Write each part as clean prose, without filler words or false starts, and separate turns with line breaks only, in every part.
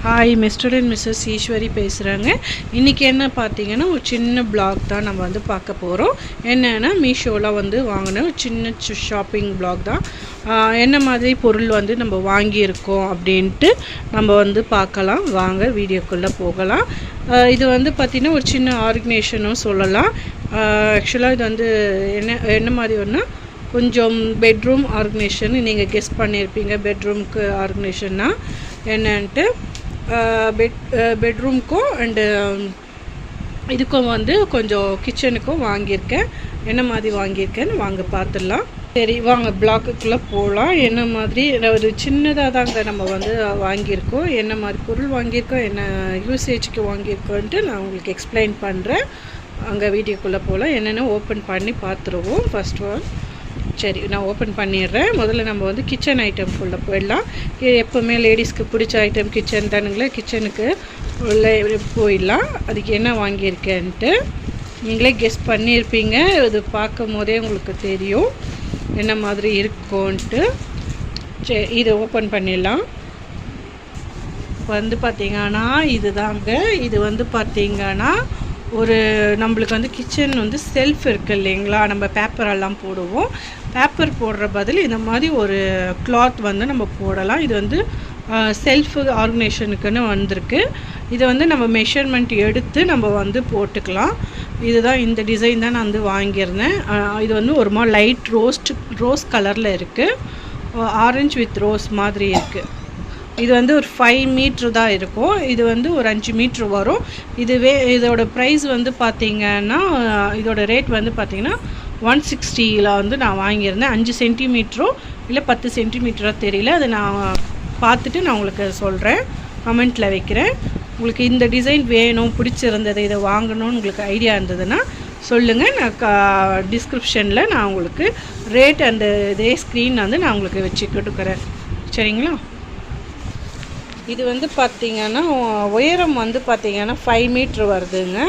Hi Mr and Mrs Eswari பேசுகிறாங்க. இன்றைக்கி என்ன பார்த்தீங்கன்னா ஒரு சின்ன பிளாக் தான் நம்ம வந்து பார்க்க போகிறோம். என்னென்னா மீஷோவில் வந்து வாங்கின ஒரு சின்ன ஷாப்பிங் பிளாக் தான். என்ன மாதிரி பொருள் வந்து நம்ம வாங்கியிருக்கோம் அப்படின்ட்டு நம்ம வந்து பார்க்கலாம். வாங்க வீடியோக்குள்ளே போகலாம். இது வந்து பார்த்திங்கன்னா ஒரு சின்ன ஆர்கனைசேஷனும் சொல்லலாம். ஆக்சுவலாக இது வந்து என்ன மாதிரி ஒன்றா கொஞ்சம் பெட்ரூம் ஆர்கனைசேஷன். நீங்கள் கெஸ் பண்ணியிருப்பீங்க பெட்ரூம்க்கு ஆர்கனைசேஷன்னா என்னன்ட்டு. பெட்ரூம்க்கும் அண்டு இதுக்கும் வந்து கொஞ்சம் கிச்சனுக்கும் வாங்கியிருக்கேன். என்ன மாதிரி வாங்கியிருக்கேன்னு வாங்க பார்த்துடலாம். சரி வாங்க பிளாக்குக்குள்ளே போகலாம். என்ன மாதிரி ஒரு சின்னதாக தாங்க நம்ம வந்து வாங்கியிருக்கோம். என்ன மாதிரி பொருள் வாங்கியிருக்கோம், என்ன யூசேஜுக்கு வாங்கியிருக்கோன்ட்டு நான் உங்களுக்கு எக்ஸ்பிளைன் பண்ணுறேன். அங்கே வீடியோக்குள்ளே போகலாம். என்னென்ன ஓப்பன் பண்ணி பார்த்துருவோம். ஃபஸ்ட் ஒன் சரி நான் ஓப்பன் பண்ணிடுறேன். முதல்ல நம்ம வந்து கிச்சன் ஐட்டம்குள்ளே போயிடலாம். எப்போவுமே லேடிஸ்க்கு பிடிச்ச ஐட்டம் கிச்சன் தானுங்களே. கிச்சனுக்கு உள்ளே போயிடலாம். அதுக்கு என்ன வாங்கியிருக்கேன்ட்டு நீங்களே கெஸ் பண்ணியிருப்பீங்க. இது பார்க்கும் போதே உங்களுக்கு தெரியும் என்ன மாதிரி இருக்கும்ன்ட்டு. சரி இதை ஓப்பன் பண்ணிடலாம். வந்து பார்த்திங்கன்னா இது தாங்க. இது வந்து பார்த்திங்கன்னா ஒரு நம்மளுக்கு வந்து கிச்சன் வந்து செல்ஃப் இருக்குது இல்லைங்களா, நம்ம பேப்பரெல்லாம் போடுவோம். பேப்பர் போடுற பதில் இந்த மாதிரி ஒரு கிளாத் வந்து நம்ம போடலாம். இது வந்து செல்ஃப் ஆர்கனைசேஷனுக்குன்னு வந்திருக்கு. இதை வந்து நம்ம மெஷர்மெண்ட் எடுத்து நம்ம வந்து போட்டுக்கலாம். இதுதான் இந்த டிசைன் தான் நான் வந்து வாங்கியிருந்தேன். இது வந்து ஒரு மாதிரி லைட் ரோஸ் கலரில் இருக்குது. ஆரஞ்சு வித் ரோஸ் மாதிரி இருக்குது. இது வந்து ஒரு 5 மீட்ரு தான் இருக்கும். இது வந்து ஒரு 5 மீட்ரு வரும். இதோட ப்ரைஸ் வந்து பார்த்திங்கன்னா இதோட ரேட் வந்து பார்த்திங்கன்னா 160 வந்து நான் வாங்கியிருந்தேன். 5 சென்டிமீட்டரோ இல்லை 10 சென்டிமீட்டரோ தெரியல. அதை நான் பார்த்துட்டு நான் உங்களுக்கு சொல்கிறேன், கமெண்ட்டில் வைக்கிறேன். உங்களுக்கு இந்த டிசைன் வேணும், பிடிச்சிருந்தது, இதை வாங்கணும்னு உங்களுக்கு ஐடியா இருந்ததுன்னா சொல்லுங்கள். நான் டிஸ்கிரிப்ஷனில் நான் உங்களுக்கு ரேட் அந்த இதே ஸ்க்ரீன் வந்து நான் உங்களுக்கு வச்சு கொடுக்குறேன். சரிங்களா? இது வந்து பார்த்திங்கன்னா உயரம் வந்து பார்த்திங்கன்னா 5 மீட்ரு வருதுங்க.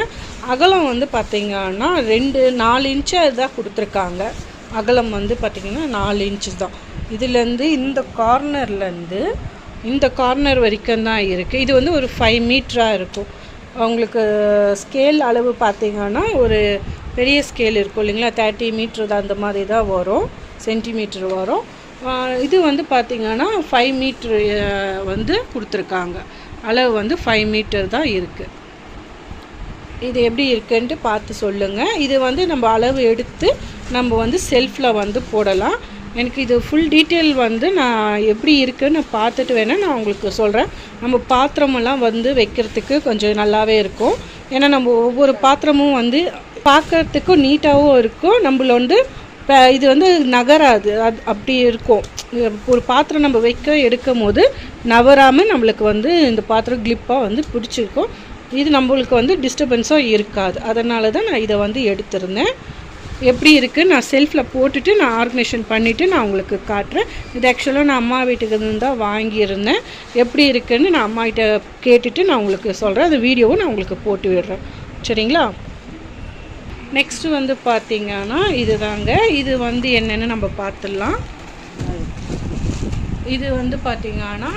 அகலம் வந்து பார்த்திங்கன்னா 4 இன்ச்சு தான் கொடுத்துருக்காங்க. அகலம் வந்து பார்த்திங்கன்னா 4 இன்ச்சு தான். இதுலேருந்து இந்த கார்னர்லேருந்து இந்த கார்னர் வரைக்கும் தான் இருக்குது. இது வந்து ஒரு 5 மீட்டராக இருக்கும். அவங்களுக்கு ஸ்கேல் அளவு பார்த்திங்கன்னா ஒரு பெரிய ஸ்கேல் இருக்கும் இல்லைங்களா, 30 மீட்ரு தான், அந்த மாதிரி தான் வரும், சென்டிமீட்ரு வரும். இது வந்து பார்த்திங்கன்னா 5 மீட்ரு வந்து கொடுத்துருக்காங்க. அளவு வந்து 5 மீட்டர் தான் இருக்குது. இது எப்படி இருக்குன்ட்டு பார்த்து சொல்லுங்கள். இது வந்து நம்ம அளவு எடுத்து நம்ம வந்து செல்ஃபில் வந்து போடலாம். எனக்கு இது ஃபுல் டீட்டெயில் வந்து நான் எப்படி இருக்குன்னு பார்த்துட்டு வேணால் நான் உங்களுக்கு சொல்கிறேன். நம்ம பாத்திரமெல்லாம் வந்து வைக்கிறதுக்கு கொஞ்சம் நல்லாவே இருக்கும். ஏன்னா நம்ம ஒவ்வொரு பாத்திரமும் வந்து பார்க்குறதுக்கும் நீட்டாகவும் இருக்கும். நம்மள வந்து இது வந்து நகராது, அப்படி இருக்கும். ஒரு பாத்திரம் நம்ம எடுக்கும் போது நவராமல் நம்மளுக்கு வந்து இந்த பாத்திரம் கிளிப்பாக வந்து பிடிச்சிருக்கும். இது நம்மளுக்கு வந்து டிஸ்டர்பன்ஸாக இருக்காது. அதனால தான் நான் இதை வந்து எடுத்திருந்தேன். எப்படி இருக்குது நான் செல்ஃபில் போட்டுட்டு நான் ஆர்கனைசேஷன் பண்ணிவிட்டு நான் உங்களுக்கு காட்டுறேன். இது ஆக்சுவலாக நான் அம்மா வீட்டுக்கு தான் வாங்கியிருந்தேன். எப்படி இருக்குதுன்னு நான் அம்மாகிட்ட கேட்டுட்டு நான் உங்களுக்கு சொல்கிறேன். அந்த வீடியோவும் நான் உங்களுக்கு போட்டு விடுறேன். சரிங்களா? நெக்ஸ்ட்டு வந்து பார்த்திங்கன்னா இது தாங்க. இது வந்து என்னென்னு நம்ம பார்த்துடலாம். இது வந்து பார்த்திங்கன்னா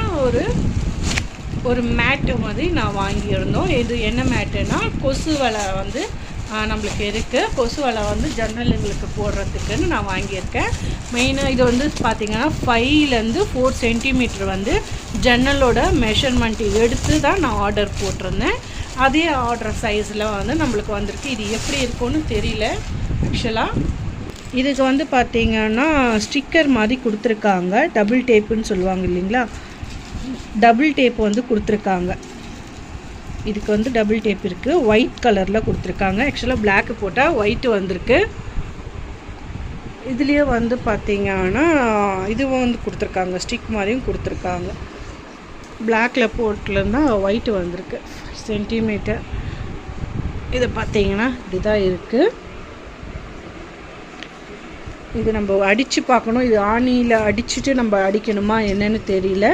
ஒரு மேட்டு மாதிரி நான் வாங்கியிருந்தோம். இது என்ன மேட்டுன்னா கொசு வலை வந்து நம்மளுக்கு இருக்குது. கொசு வலை வந்து ஜன்னலுங்களுக்கு போடுறதுக்குன்னு நான் வாங்கியிருக்கேன். மெயினாக இது வந்து பார்த்திங்கன்னா 5லேருந்து 4 சென்டிமீட்ரு வந்து ஜன்னலோட மெஷர்மெண்ட் எடுத்து தான் நான் ஆர்டர் போட்டிருந்தேன். அதே ஆர்டர் சைஸில் வந்து நம்மளுக்கு வந்திருக்கு. இது எப்படி இருக்கும்னு தெரியல. ஆக்சுவலாக இதுக்கு வந்து பார்த்திங்கன்னா ஸ்டிக்கர் மாதிரி கொடுத்துருக்காங்க. டபுள் டேப்புன்னு சொல்லுவாங்க இல்லைங்களா, டபுள் டேப் வந்து கொடுத்துருக்காங்க. இதுக்கு வந்து டபுள் டேப் இருக்குது. ஒயிட் கலரில் கொடுத்துருக்காங்க. ஆக்சுவலாக பிளாக்கு போட்டால் ஒயிட்டு வந்திருக்கு. இதுலேயே வந்து பார்த்திங்கன்னா இதுவும் வந்து கொடுத்துருக்காங்க, ஸ்டிக் மாதிரியும் கொடுத்துருக்காங்க. பிளாக்கில் போட்டுலேருந்தா ஒயிட்டு வந்திருக்கு சென்டிமீட்டர். இதை பார்த்திங்கன்னா இதுதான் இருக்குது. இது நம்ம அடித்து பார்க்கணும். இது ஆணியில் அடிச்சுட்டு நம்ம அடிக்கணுமா என்னன்னு தெரியல.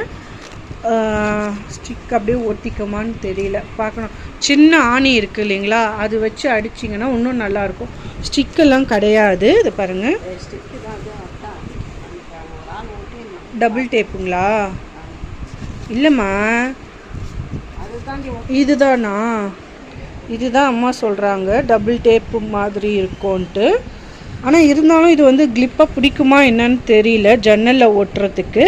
ஸ்டிக் அப்படியே ஒட்டிக்குமான்னு தெரியல, பார்க்கணும். சின்ன ஆணி இருக்குது இல்லைங்களா, அது வச்சு அடிச்சிங்கன்னா இன்னும் நல்லாயிருக்கும். ஸ்டிக்கெல்லாம் கிடையாது. இது பாருங்கள், டபுள் டேப்புங்களா? இல்லைம்மா, இதுதானா? இதுதான் அம்மா சொல்கிறாங்க டபுள் டேப்பு மாதிரி இருக்கும்ன்ட்டு. ஆனால் இருந்தாலும் இது வந்து கிளிப்பாக பிடிக்குமா என்னன்னு தெரியல ஜன்னலில் ஒட்டுறதுக்கு.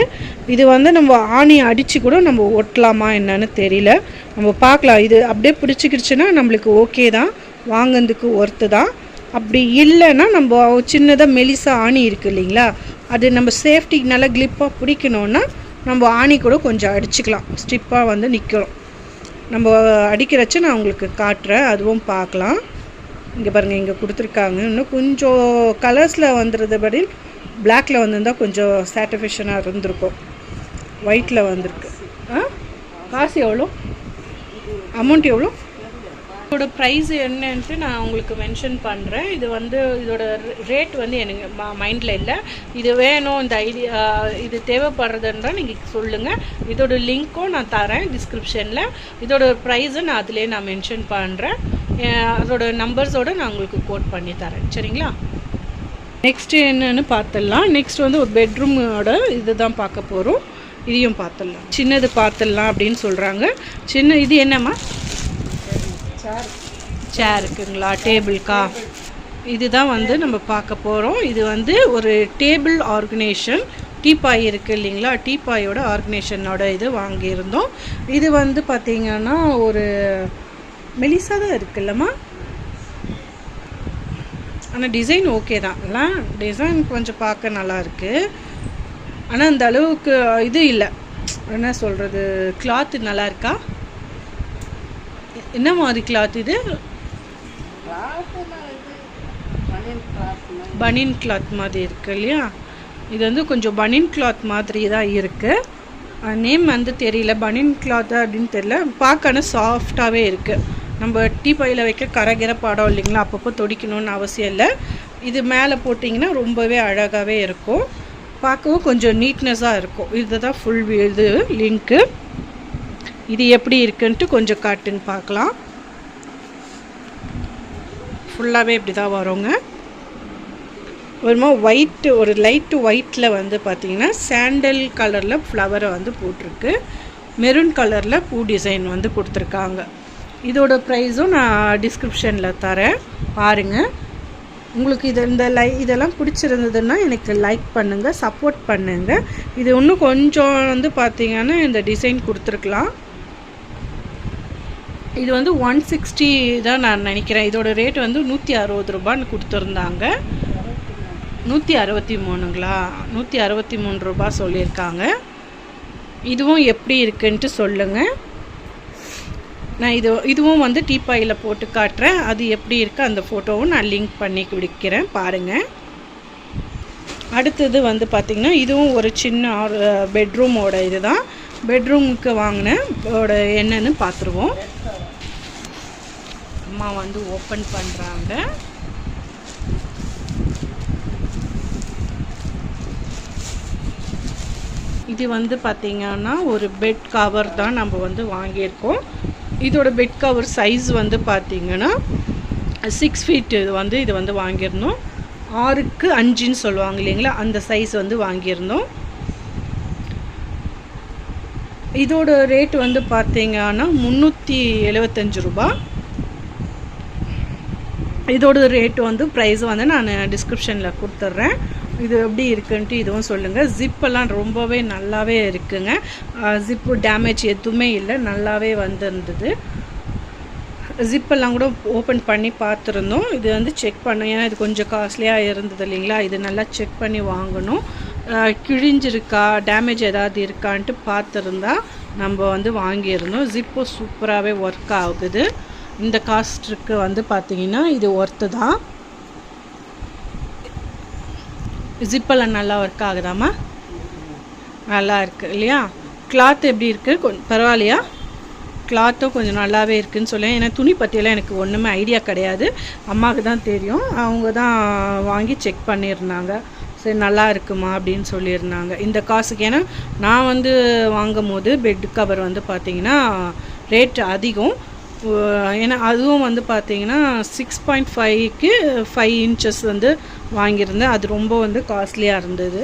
இது வந்து நம்ம ஆணி அடித்து கூட நம்ம ஒட்டலாமா என்னன்னு தெரியல, நம்ம பார்க்கலாம். இது அப்படியே பிடிச்சிக்கிடுச்சுன்னா நம்மளுக்கு ஓகே தான், வாங்கிறதுக்கு ஒர்த்து தான். அப்படி இல்லைன்னா நம்ம சின்னதாக மெலிசா ஆணி இருக்குது இல்லைங்களா, அது நம்ம சேஃப்டிக்கு நல்லா கிளிப்பாக பிடிக்கணுன்னா நம்ம ஆணி கூட கொஞ்சம் அடிச்சுக்கலாம், ஸ்டிப்பாக வந்து நிற்கிறோம். நம்ம அடிக்கிறச்ச நான் உங்களுக்கு காட்டுறேன், அதுவும் பார்க்கலாம். இங்கே பாருங்கள், இங்கே கொடுத்துருக்காங்க. இன்னும் கொஞ்சம் கலர்ஸில் வந்துடுறது படி பிளாக்கில் வந்திருந்தால் கொஞ்சம் சாட்டிஸ்ஃபேக்ஷனாக இருந்திருக்கும். ஒயிட்டில் வந்திருக்கு. காசு எவ்வளோ? அமௌண்ட் எவ்வளோ? இதோட ப்ரைஸ் என்னன்ட்டு நான் உங்களுக்கு மென்ஷன் பண்ணுறேன். இது வந்து இதோட ரேட் வந்து எனக்கு மைண்டில் இல்லை. இது வேணும், இந்த ஐடியா இது தேவைப்படுறதுன்றா நீங்கள் சொல்லுங்கள். இதோட லிங்க்கும் நான் தரேன் டிஸ்கிரிப்ஷனில். இதோட ப்ரைஸை நான் அதிலே நான் மென்ஷன் பண்ணுறேன். அதோட நம்பர்ஸோடு நான் உங்களுக்கு கோட் பண்ணி தரேன். சரிங்களா? நெக்ஸ்ட்டு என்னென்னு பார்த்துடலாம். நெக்ஸ்ட் வந்து ஒரு பெட்ரூமோட இது தான் பார்க்க போகிறோம். இதையும் பார்த்துடலாம். சின்னது பார்த்துடலாம் அப்படின்னு சொல்கிறாங்க. சின்ன இது என்னம்மா? சேர் இருக்குங்களா? டேபிள்க்கா? இதுதான் வந்து நம்ம பார்க்க போகிறோம். இது வந்து ஒரு டேபிள் ஆர்கனைசேஷன். டீபாய் இருக்குது இல்லைங்களா, டீபாயோட ஆர்கனைசேஷனோட இது வாங்கியிருந்தோம். இது வந்து பார்த்திங்கன்னா ஒரு மெலிசா தான் இருக்குல்லம்மா, ஆனால் டிசைன் ஓகே தான் இல்லை, டிசைன் கொஞ்சம் பார்க்க நல்லா இருக்குது. ஆனால் அந்த அளவுக்கு இது இல்லை, என்ன சொல்கிறது, கிளாத்து நல்லா இருக்கா? என்ன மாதிரி கிளாத் இது? பனியன் கிளாத் மாதிரி இருக்குது இல்லையா? இது வந்து கொஞ்சம் பனியன் கிளாத் மாதிரி தான் இருக்குது. நேம் வந்து தெரியல, பனியன் கிளாத் அப்படின்னு தெரியல. பார்க்கணும் சாஃப்டாகவே இருக்குது. நம்ம டீபாயில் வைக்க கரைகிற படம் இல்லைங்களா, அப்பப்போ தொடிக்கணும்னு அவசியம் இல்லை. இது மேலே போட்டிங்கன்னா ரொம்பவே அழகாகவே இருக்கும், பார்க்கவும் கொஞ்சம் நீட்னஸாக இருக்கும். இதுதான் ஃபுல் இது லிங்க்கு. இது எப்படி இருக்குன்ட்டு கொஞ்சம் காட்டுன்னு பார்க்கலாம். ஃபுல்லாகவே இப்படி தான் வருங்க. ஒருமா ஒயிட்டு, ஒரு லைட்டு ஒயிட்டில் வந்து பார்த்திங்கன்னா சாண்டல் கலரில் ஃப்ளவரை வந்து போட்டிருக்கு. மெரூன் கலரில் பூ டிசைன் வந்து கொடுத்துருக்காங்க. இதோட ப்ரைஸும் நான் டிஸ்கிரிப்ஷனில் தரேன், பாருங்கள். உங்களுக்கு இதெல்லாம் பிடிச்சிருந்ததுன்னா எனக்கு லைக் பண்ணுங்கள், சப்போர்ட் பண்ணுங்கள். இது இன்னும் கொஞ்சம் வந்து பார்த்திங்கன்னா இந்த டிசைன் கொடுத்துருக்கலாம். இது வந்து 160 தான் நான் நினைக்கிறேன். இதோட ரேட் வந்து 160 ரூபான்னு கொடுத்துருந்தாங்க. 163ங்களா? 163 ரூபா சொல்லியிருக்காங்க. இதுவும் எப்படி இருக்குன்ட்டு சொல்லுங்கள். நான் இதுவும் வந்து டீபாயில் போட்டு காட்டுறேன். அது எப்படி இருக்குது அந்த ஃபோட்டோவும் நான் லிங்க் பண்ணி விடுக்கிறேன், பாருங்கள். அடுத்தது வந்து பார்த்திங்கன்னா இதுவும் ஒரு சின்ன பெட்ரூமோட இது தான். பெட்ரூமுக்கு வாங்கினேன் என்னன்னு பார்த்துருவோம். அம்மா வந்து ஓப்பன் பண்ணுறாங்க. இது வந்து பார்த்திங்கன்னா ஒரு பெட் கவர் தான் நம்ம வந்து வாங்கியிருக்கோம். இதோட பெட் கவர் சைஸ் வந்து பார்த்திங்கன்னா 6 ஃபீட் இது வந்து வாங்கியிருந்தோம். 6க்கு 5ன்னு சொல்லுவாங்க இல்லைங்களா, அந்த சைஸ் வந்து வாங்கியிருந்தோம். இதோட ரேட் வந்து பார்த்திங்கன்னா 375 ரூபா. இதோட ரேட்டு வந்து ப்ரைஸ் வந்து நான் டிஸ்கிரிப்ஷனில் கொடுத்துட்றேன். இது எப்படி இருக்குன்ட்டு இதுவும் சொல்லுங்கள். ஜிப்பெல்லாம் ரொம்பவே நல்லாவே இருக்குங்க. ஜிப்பு டேமேஜ் எதுவுமே இல்லை, நல்லாவே வந்துருந்தது. ஜிப்பெல்லாம் கூட ஓப்பன் பண்ணி பார்த்துருந்தோம். இது வந்து செக் பண்ணோம், ஏன்னா இது கொஞ்சம் காஸ்ட்லியாக இருந்தது இல்லைங்களா, இது நல்லா செக் பண்ணி வாங்கணும். கிழிஞ்சிருக்கா, டேமேஜ் ஏதாவது இருக்கான்ட்டு பார்த்துருந்தா நம்ம வந்து வாங்கியிருந்தோம். ஜிப்பு சூப்பராகவே ஒர்க் ஆகுது. இந்த காஸ்ட்டுக்கு வந்து பார்த்திங்கன்னா இது ஒர்த்து தான். ஜிப்பெல்லாம் நல்லா ஒர்க் ஆகுதாம்மா? நல்லா இருக்குது இல்லையா? கிளாத் எப்படி இருக்குது? கொஞ்சம் பரவாயில்லையா? கிளாத்தும் கொஞ்சம் நல்லாவே இருக்குதுன்னு சொல்லுவேன். ஏன்னா துணி பற்றியெல்லாம் எனக்கு ஒன்றுமே ஐடியா கிடையாது, அம்மாவுக்கு தான் தெரியும். அவங்க தான் வாங்கி செக் பண்ணியிருந்தாங்க. சரி நல்லா இருக்குமா அப்படின்னு சொல்லியிருந்தாங்க இந்த காசுக்கு. ஏன்னா நான் வந்து வாங்கும் போது பெட் கவர் வந்து பார்த்திங்கன்னா ரேட் அதிகம். ஏன்னா அதுவும் வந்து பார்த்திங்கன்னா 6.5க்கு 5 இன்ச்சஸ் வந்து வாங்கியிருந்தேன். அது ரொம்ப வந்து காஸ்ட்லியாக இருந்தது.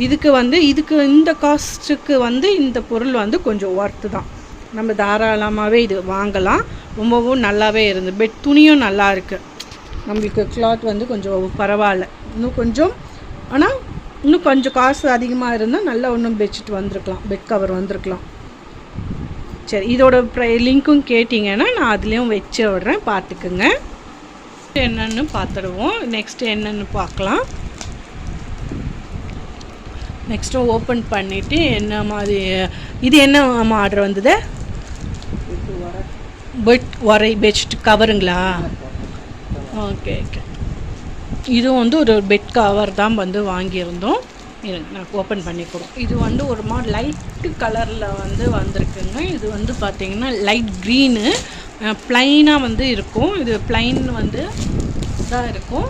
இதுக்கு இந்த காஸ்ட்டுக்கு வந்து இந்த பொருள் வந்து கொஞ்சம் ஒர்த்து தான். நம்ம தாராளமாகவே இது வாங்கலாம். ரொம்பவும் நல்லாவே இருந்து பெட் துணியும் நல்லா இருக்குது. நம்மளுக்கு கிளாத் வந்து கொஞ்சம் பரவாயில்ல, இன்னும் கொஞ்சம், ஆனால் இன்னும் கொஞ்சம் காசு அதிகமாக இருந்தால் நல்லா இன்னும் பெட்ஷீட் வந்திருக்கலாம், பெட் கவர் வந்திருக்கலாம். சரி, இதோட லிங்க்கும் கேட்டிங்கன்னா நான் அதுலேயும் வச்சு விட்றேன், பார்த்துக்குங்க. என்னென்னு பார்த்துடுவோம். நெக்ஸ்ட்டு என்னென்னு பார்க்கலாம். நெக்ஸ்ட்டு ஓப்பன் பண்ணிவிட்டு என்ன மாதிரி இது என்ன ஆர்டர் வந்தது? பெட்ஷீட் கவருங்களா? Okay okay. இதுவும் வந்து ஒரு பெட் கவர் தான் வந்து வாங்கியிருந்தோம். நான் ஓப்பன் பண்ணி கொடுக்கும். இது வந்து ஒரு மாதிரி லைட்டு கலரில் வந்து வந்திருக்குங்க. இது வந்து பார்த்திங்கன்னா லைட் க்ரீனு, ப்ளைனாக வந்து இருக்கும். இது ப்ளைன் வந்து தான் இருக்கும்.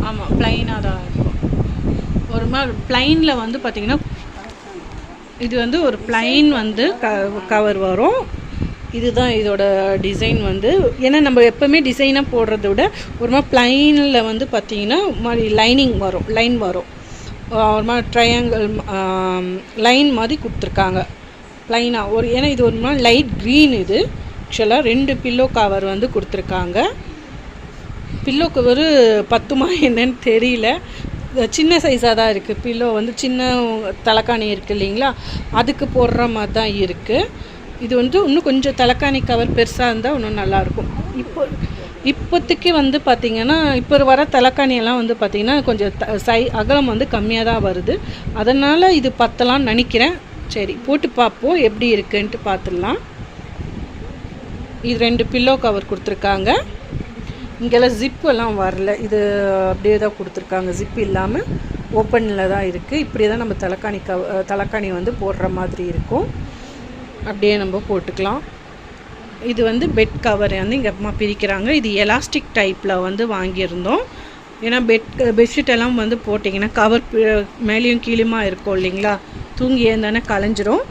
ஆமாம், ப்ளைனாக தான் இருக்கும். ஒரு மாதிரி ப்ளைனில் வந்து பார்த்திங்கன்னா இது வந்து ஒரு ப்ளைன் வந்து கவர் வரும். இதுதான் இதோட டிசைன் வந்து. ஏன்னா நம்ம எப்போவுமே டிசைனாக போடுறத விட ஒரு மாதிரி ப்ளைனில் வந்து பார்த்திங்கன்னா மாதிரி லைன் வரும். ஒரு மாதிரி ட்ரையாங்கிள் லைன் மாதிரி கொடுத்துருக்காங்க ப்ளைனாக. ஏன்னா இது ஒரு மாதிரி லைட் க்ரீன். இது ஆக்சுவலாக 2 பில்லோ கவர் வந்து கொடுத்துருக்காங்க. பில்லோ கவர் பத்துமா என்னன்னு தெரியல, சின்ன சைஸாக தான் இருக்குது. பில்லோ வந்து சின்ன தலைக்காணி இருக்குது இல்லைங்களா, அதுக்கு போடுற மாதிரி தான் இருக்குது. இது வந்து இன்னும் கொஞ்சம் தலைக்காணி கவர் பெருசாக இருந்தால் இன்னும் நல்லாயிருக்கும். இப்போதைக்கு வந்து பார்த்திங்கன்னா இப்போ வர தலைக்காணியெல்லாம் வந்து பார்த்திங்கன்னா கொஞ்சம் அகலம் வந்து கம்மியாக தான் வருது. அதனால் இது பத்தலாம்னு நினைக்கிறேன். சரி, போட்டு பார்ப்போம் எப்படி இருக்குன்ட்டு பார்த்துடலாம். இது 2 பில்லோ கவர் கொடுத்துருக்காங்க. இங்கெல்லாம் ஜிப்பெல்லாம் வரல, இது அப்படியே தான் கொடுத்துருக்காங்க. ஜிப்பு இல்லாமல் ஓப்பனில் தான் இருக்குது. இப்படியே தான் நம்ம தலைக்காணி வந்து போடுற மாதிரி இருக்கும். அப்படியே நம்ம போட்டுக்கலாம். இது வந்து பெட் கவர் வந்து இங்கே அம்மா பிரிக்கிறாங்க. இது எலாஸ்டிக் டைப்பில் வந்து வாங்கியிருந்தோம். ஏன்னா பெட்ஷீட் எல்லாம் வந்து போட்டிங்கன்னா கவர் மேலேயும் கீழுமா இருக்கும் இல்லைங்களா, தூங்கி ஏந்தானே கலைஞ்சிரும்.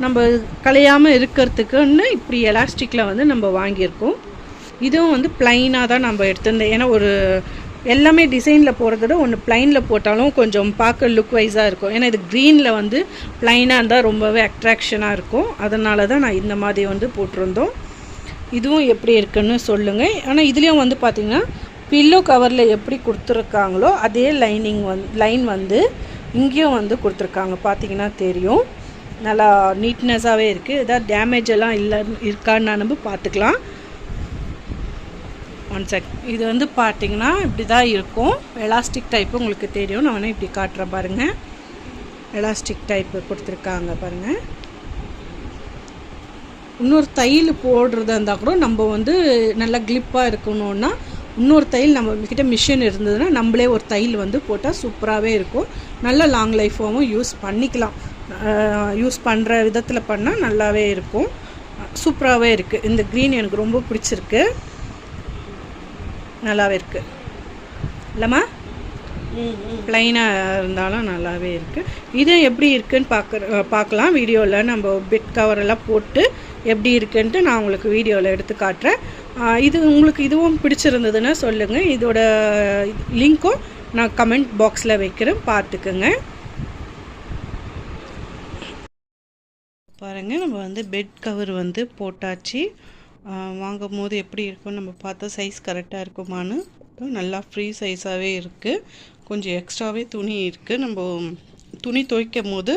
நம்ம கலையாமல் இருக்கிறதுக்குன்னு இப்படி எலாஸ்டிக்கில் வந்து நம்ம வாங்கியிருக்கோம். இதுவும் வந்து ப்ளைனாக தான் நம்ம எடுத்திருந்தோம். ஏன்னா ஒரு எல்லாமே டிசைனில் போடுறத ஒன்று ப்ளைனில் போட்டாலும் கொஞ்சம் பார்க்க லுக் வைஸாக இருக்கும். ஏன்னா இது க்ரீனில் வந்து ப்ளைனாக இருந்தால் ரொம்பவே அட்ராக்ஷனாக இருக்கும். அதனால தான் நான் இந்த மாதிரி வந்து போட்டிருந்தோம். இதுவும் எப்படி இருக்குன்னு சொல்லுங்கள். ஆனால் இதுலேயும் வந்து பார்த்திங்கன்னா பில்லோ கவரில் எப்படி கொடுத்துருக்காங்களோ அதே லைன் வந்து இங்கேயும் வந்து கொடுத்துருக்காங்க. பார்த்திங்கன்னா தெரியும், நல்லா நீட்னஸாகவே இருக்குது. எதாவது டேமேஜ் எல்லாம் இருக்கான்னு நம்ம பார்த்துக்கலாம். இது வந்து பார்த்திங்கன்னா இப்படி தான் இருக்கும். எலாஸ்டிக் டைப்பு உங்களுக்கு தெரியும். நான் வேணால் இப்படி காட்டுறேன் பாருங்கள். எலாஸ்டிக் டைப்பு கொடுத்துருக்காங்க பாருங்கள். இன்னொரு தையல் போடுறதா இருந்தால் கூட நம்ம வந்து நல்லா கிளிப்பாக இருக்கணுன்னா இன்னொரு தையல் நம்மக்கிட்ட மிஷின் இருந்ததுன்னா நம்மளே ஒரு தையல் வந்து போட்டால் சூப்பராகவே இருக்கும். நல்ல லாங் லைஃபாகவும் யூஸ் பண்ணிக்கலாம். யூஸ் பண்ணுற விதத்தில் பண்ணால் நல்லாவே இருக்கும். சூப்பராகவே இருக்குது. இந்த க்ரீன் எனக்கு ரொம்ப பிடிச்சிருக்கு, நல்லாவே இருக்குது இல்லைம்மா? ப்ளைனாக இருந்தாலும் நல்லாவே இருக்குது. இது எப்படி இருக்குன்னு பார்க்கலாம் வீடியோவில். நம்ம பெட் கவரெல்லாம் போட்டு எப்படி இருக்குன்ட்டு நான் உங்களுக்கு வீடியோவில் எடுத்து காட்டுறேன். இது உங்களுக்கு இதுவும் பிடிச்சிருந்ததுன்னா சொல்லுங்கள். இதோட லிங்க்கும் நான் கமெண்ட் பாக்ஸில் வைக்கிறேன், பார்த்துக்குங்க. பாருங்கள், நம்ம வந்து பெட் கவர் வந்து போட்டாச்சு. வாங்கும் போது எப்படி இருக்குன்னு நம்ம பார்த்தா சைஸ் கரெக்டாக இருக்குமான்னு. நல்லா ஃப்ரீ சைஸாகவே இருக்குது. கொஞ்சம் எக்ஸ்ட்ராவே துணி இருக்குது. நம்ம துணி துவைக்கும் போது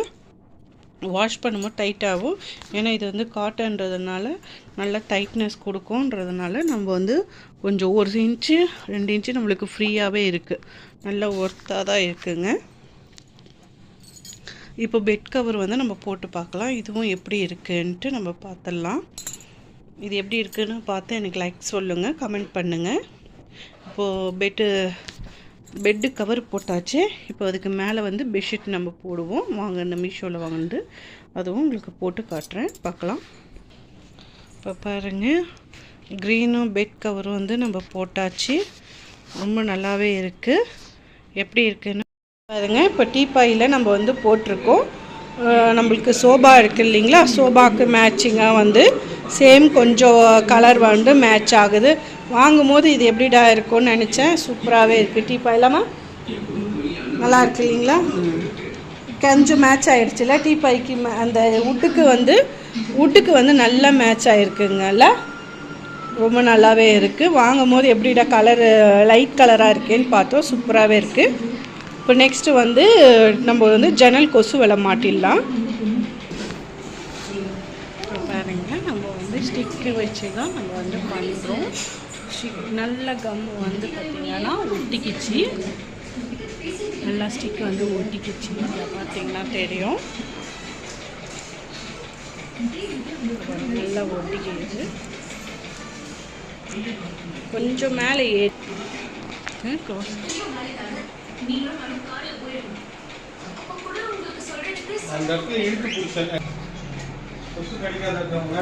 வாஷ் பண்ணும்போது டைட்டாகும். ஏன்னா இது வந்து காட்டன்றதுனால நல்லா டைட்னஸ் கொடுக்கும்ன்றதுனால நம்ம வந்து கொஞ்சம் 1 இன்ச்சு 2 இன்ச்சு நம்மளுக்கு ஃப்ரீயாகவே இருக்குது. நல்லா ஒர்த்தாக தான் இருக்குங்க. இப்போ பெட் கவர் வந்து நம்ம போட்டு பார்க்கலாம். இதுவும் எப்படி இருக்குன்ட்டு நம்ம பார்த்துடலாம். இது எப்படி இருக்குன்னு பார்த்து எனக்கு லைக் சொல்லுங்கள், கமெண்ட் பண்ணுங்கள். இப்போது பெட்டு கவர் போட்டாச்சு. இப்போ அதுக்கு மேலே வந்து பெட்ஷீட் நம்ம போடுவோம். வாங்க, இந்த மீஷோவில் வாங்கினது அதுவும் உங்களுக்கு போட்டு காட்டுறேன், பார்க்கலாம். இப்போ பாருங்கள், க்ரீனும் பெட் கவரும் வந்து நம்ம போட்டாச்சு. ரொம்ப நல்லாவே இருக்குது. எப்படி இருக்குன்னு பாருங்கள். இப்போ டீப்பாயில் நம்ம வந்து போட்டிருக்கோம். நம்மளுக்கு சோபா இருக்குது இல்லைங்களா, சோபாவுக்கு மேட்சிங்காக வந்து சேம் கொஞ்சம் கலர் வந்து மேட்ச் ஆகுது. வாங்கும் போது இது எப்படிடா இருக்கும்னு நினச்சேன். சூப்பராகவே இருக்குது. டீப்பா இல்லாமல் நல்லா இருக்கு இல்லைங்களா? கொஞ்சம் மேட்ச் ஆகிடுச்சுல டீப்பாய்க்கு அந்த வுட்டுக்கு வந்து நல்லா மேட்ச் ஆகிருக்குங்கல்ல, ரொம்ப நல்லாவே இருக்குது. வாங்கும் போது எப்படிடா கலரு லைட் கலராக இருக்கேன்னு பார்த்தோம், சூப்பராகவே இருக்குது. இப்போ நெக்ஸ்ட்டு வந்து நம்ம வந்து ஜன்னல் கொசு வலை மாட்டிடலாம். பாருங்க, நம்ம வந்து ஸ்டிக்கு வச்சு தான் நம்ம வந்து பண்ணுறோம். நல்ல கம் வந்து பார்த்திங்கன்னா ஒட்டிக்கிச்சு, நல்லா ஸ்டிக் வந்து ஒட்டிக்கிச்சு, பார்த்திங்கன்னா தெரியும், நல்லா ஒட்டிக்கிச்சு. கொஞ்சம் மேலே
அந்த இடத்துல இழுத்து பிடிச்சாங்க கொசு கடிக்காதவங்க